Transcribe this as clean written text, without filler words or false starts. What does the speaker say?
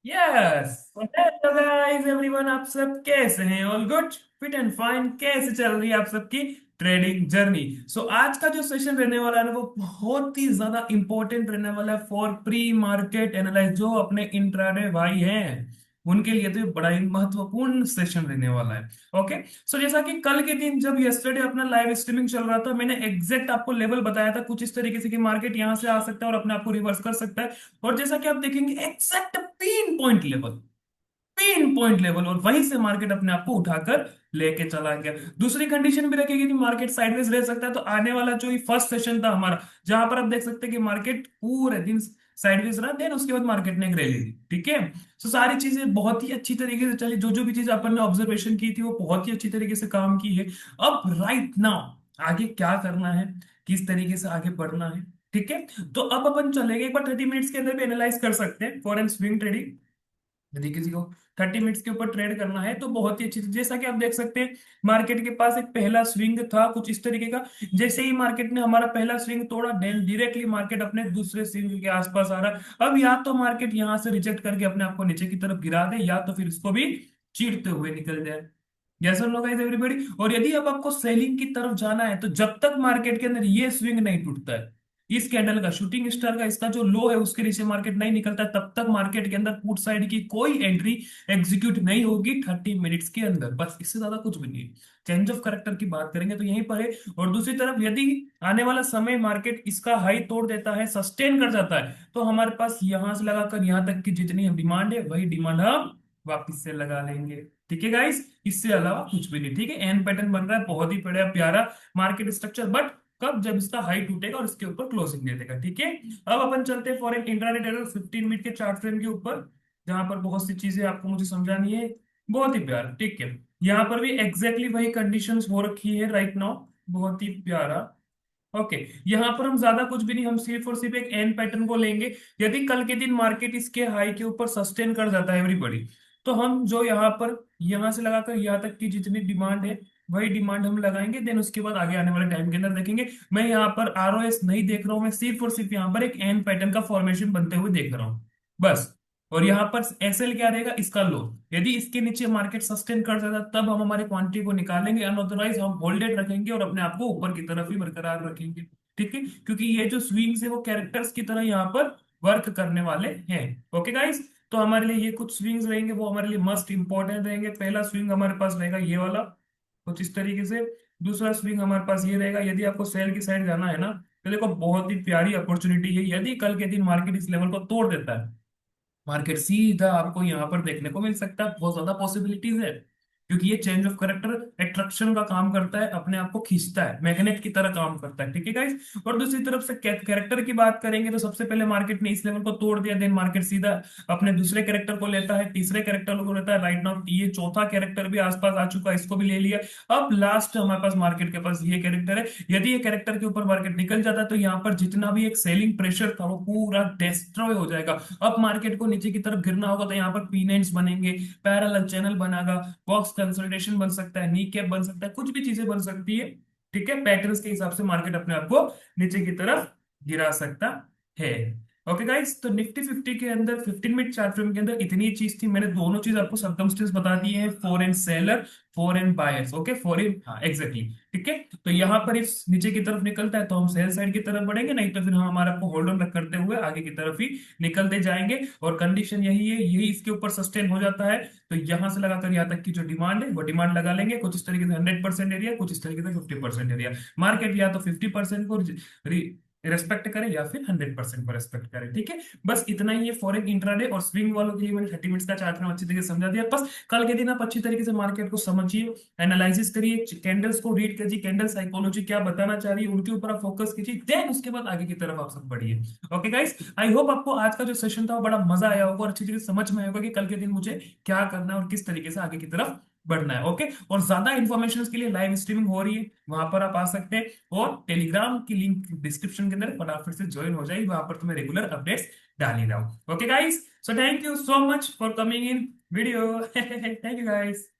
Yes. Hello guys everyone, आप सब कैसे हैं? All good, fit and fine. कैसे चल रही है आप सबकी ट्रेडिंग जर्नी? आज का जो सेशन रहने वाला है ना, वो बहुत ही ज्यादा इंपॉर्टेंट रहने वाला है फॉर प्री मार्केट एनालाइज। जो अपने इंट्राडे भाई हैं उनके लिए तो ये बड़ा ही महत्वपूर्ण सेशन रहने वाला है। ओके। जैसा कि कल के दिन जब यस्टरडे अपना लाइव स्ट्रीमिंग चल रहा था, मैंने एग्जैक्ट आपको लेवल बताया था कुछ इस तरीके से कि मार्केट यहां से आ सकता है और अपने आप को रिवर्स कर सकता है। और जैसा कि आप देखेंगे एग्जैक्ट पिन पॉइंट लेवल और वहीं से मार्केट अपने आप को उठाकर लेके चला गया। दूसरी कंडीशन भी रखेगी कि मार्केट साइडवेज रह सकता है। तो आने वाला जो ये फर्स्ट सेशन था हमारा, जहां पर आप देख सकते हैं कि मार्केट पूरे दिन साइडवेज रहा, देन उसके बाद मार्केट ने एक रैली दी। ठीक है। सारी चीजें बहुत ही अच्छी तरीके से चली। जो जो भी चीज अपन ने ऑब्जर्वेशन की थी वो बहुत ही अच्छी तरीके से काम की है। अब राइट नाउ आगे क्या करना है, किस तरीके से आगे बढ़ना है। ठीक है। तो अब अपन चलेंगे एक बार 30 मिनट्स के अंदर भी एनालाइज कर सकते हैं फॉरेन स्विंग ट्रेडिंग। यदि किसी को 30 मिनट्स के ऊपर ट्रेड करना है तो बहुत ही अच्छी चीज। जैसा कि आप देख सकते हैं मार्केट के पास एक पहला स्विंग था कुछ इस तरीके का। जैसे ही मार्केट ने हमारा पहला स्विंग तोड़ा, देन डायरेक्टली मार्केट अपने दूसरे स्विंग के आसपास आ रहा है। अब या तो मार्केट यहां से रिजेक्ट करके अपने आप को नीचे की तरफ गिरा दे, या तो फिर इसको भी चीरते हुए निकल जाए। जैसा लोग एवरीबॉडी। और यदि अब आपको सेलिंग की तरफ जाना है तो जब तक मार्केट के अंदर ये स्विंग नहीं टूटता है, इस कैंडल का शूटिंग स्टार का इसका जो लो है उसके नीचे मार्केट नहीं निकलता है, तब तक मार्केट के अंदर पुट साइड की कोई एंट्री एग्जीक्यूट नहीं होगी 30 मिनट्स के अंदर। बस इससे ज्यादा कुछ भी नहीं। चेंज ऑफ करेक्टर की बात करेंगे तो यहीं पर है। और दूसरी तरफ यदि आने वाला समय मार्केट इसका हाई तोड़ देता है, सस्टेन कर जाता है, तो हमारे पास यहां से लगाकर यहां तक की जितनी डिमांड है वही डिमांड हम वापिस से लगा लेंगे। ठीक है गाइस, इससे अलावा कुछ भी नहीं। ठीक है। एन पैटर्न बन रहा है, बहुत ही बड़ा प्यारा मार्केट स्ट्रक्चर। बट कब? जब इसका हाई टूटेगा और इसके ऊपर क्लोजिंग दे देगा। ठीक है। अब अपन चलते हैं for an intraday trader 15 minute के चार्ट फ्रेम के ऊपर, जहां पर बहुत सी चीजें आपको मुझे समझानी है। बहुत ही प्यारा। ठीक है। यहाँ पर भी एग्जैक्टली वही कंडीशंस हो रखी है राइट नाउ। बहुत ही प्यारा। ओके। यहाँ पर हम ज्यादा कुछ भी नहीं, हम सिर्फ और सिर्फ एक एन पैटर्न को लेंगे। यदि कल के दिन मार्केट इसके हाई के ऊपर सस्टेन कर जाता है एवरीबॉडी, तो हम जो यहाँ पर यहां से लगाकर यहाँ तक की जितनी डिमांड है वही डिमांड हम लगाएंगे। देन उसके बाद आगे आने वाले टाइम के अंदर देखेंगे। मैं यहाँ पर आरओएस नहीं देख रहा हूं, मैं सिर्फ और सिर्फ यहाँ पर एक एन पैटर्न का फॉर्मेशन बनते हुए देख रहा हूँ बस। और यहाँ पर एसएल क्या रहेगा? इसका लो। यदि इसके नीचे मार्केट सस्टेन कर जाता तब हम हमारे क्वांटिटी को निकालेंगे, अनऑथराइज हम होल्डेड रखेंगे और अपने आप को ऊपर की तरफ ही बरकरार रखेंगे। ठीक है। क्योंकि ये जो स्विंग्स है वो कैरेक्टर्स की तरह यहाँ पर वर्क करने वाले हैं। Okay guys. तो हमारे लिए ये कुछ स्विंग्स रहेंगे, वो हमारे लिए मस्ट इंपॉर्टेंट रहेंगे। पहला स्विंग हमारे पास रहेगा ये वाला कुछ इस तरीके से। दूसरा स्विंग हमारे पास ये रहेगा। यदि आपको सेल की साइड जाना है ना, तो देखो बहुत ही प्यारी अपॉर्चुनिटी है। यदि कल के दिन मार्केट इस लेवल को तोड़ देता है, मार्केट सीधा आपको यहाँ पर देखने को मिल सकता है। बहुत ज्यादा पॉसिबिलिटीज है, क्योंकि ये चेंज ऑफ करेक्टर अट्रैक्शन का काम करता है, अपने आप को खींचता है, मैग्नेट की तरह काम करता है। ठीक है गाइस। और दूसरी तरफ से कैरेक्टर की बात करेंगे तो सबसे पहले मार्केट ने इस लेवल को तोड़ दिया, देन मार्केट सीधा अपने दूसरे कैरेक्टर को लेता है, तीसरे कैरेक्टर को लेता है। राइट नाउ ये चौथा कैरेक्टर भी आसपास आ चुका है, इसको भी ले लिया। अब लास्ट हमारे पास मार्केट के पास ये कैरेक्टर है। यदि ये कैरेक्टर के ऊपर मार्केट निकल जाता है तो यहाँ पर जितना भी एक सेलिंग प्रेशर था वो पूरा डिस्ट्रॉय हो जाएगा। अब मार्केट को नीचे की तरफ गिरना होगा तो यहाँ पर पीनेंट्स बनेंगे, पैरेलल चैनल बनेगा, बॉक्स कंसोलिडेशन बन सकता है, नी कैप बन सकता है, कुछ भी चीजें बन सकती है। ठीक है। पैटर्न्स के हिसाब से मार्केट अपने आप को नीचे की तरफ गिरा सकता है। Okay guys. तो निफ्टी 50 के अंदर 15 मिनट चार्ट फ्रेम के अंदर इतनी चीज थी। मैंने दोनों चीज आपको सर्कमस्टेंस बता दिए हैं, foreign seller, foreign buyers. Okay, foreign, हाँ एग्जैक्टली। ठीक है। तो यहाँ पर इस नीचे की तरफ निकलता है तो हम सेल साइड की तरफ बढ़ेंगे, नहीं तो फिर हम हमारा को होल्ड ऑन करते हुए आगे की तरफ ही निकलते जाएंगे। और कंडीशन यही है, यही इसके ऊपर सस्टेन हो जाता है तो यहां से लगाकर यहाँ तक की जो डिमांड है वो डिमांड लगा लेंगे। कुछ इस तरीके से 100% एरिया, कुछ इस तरीके से 50% एरिया। मार्केट या तो 50% को रेस्पेक्ट करे या फिर 100% को रेस्पेक्ट करे। ठीक है। बस इतना ही है फॉरेन इंट्राडे और स्विंग वालों के लिए मैंने 30 मिनट्स का चार्ट में अच्छी तरीके से समझा दिया। बस कल के दिन आप अच्छी तरीके से मार्केट को समझिए, एनालिसिस करिए, कैंडल्स को रीड कीजिए, कैंडल साइकोलॉजी क्या बताना चाह रही है उनके ऊपर आप फोकस कीजिए, देन उसके बाद आगे की तरफ आप सब बढ़िए। ओके गाइस, आई होप आपको आज का जो सेशन था वो बड़ा मजा आया होगा और अच्छी तरीके से समझ में आया होगा कि कल के दिन मुझे क्या करना है और किस तरीके से आगे की तरफ बढ़ना है। ओके। और ज्यादा इन्फॉर्मेशन के लिए लाइव स्ट्रीमिंग हो रही है, वहां पर आप आ सकते हैं। और टेलीग्राम की लिंक डिस्क्रिप्शन के अंदर फटाफट से ज्वाइन हो जाए, वहां पर तुम्हें रेगुलर अपडेट्स डाल ही रहा हूँ। Okay guys, so thank you so much for coming in video. Thank you guys.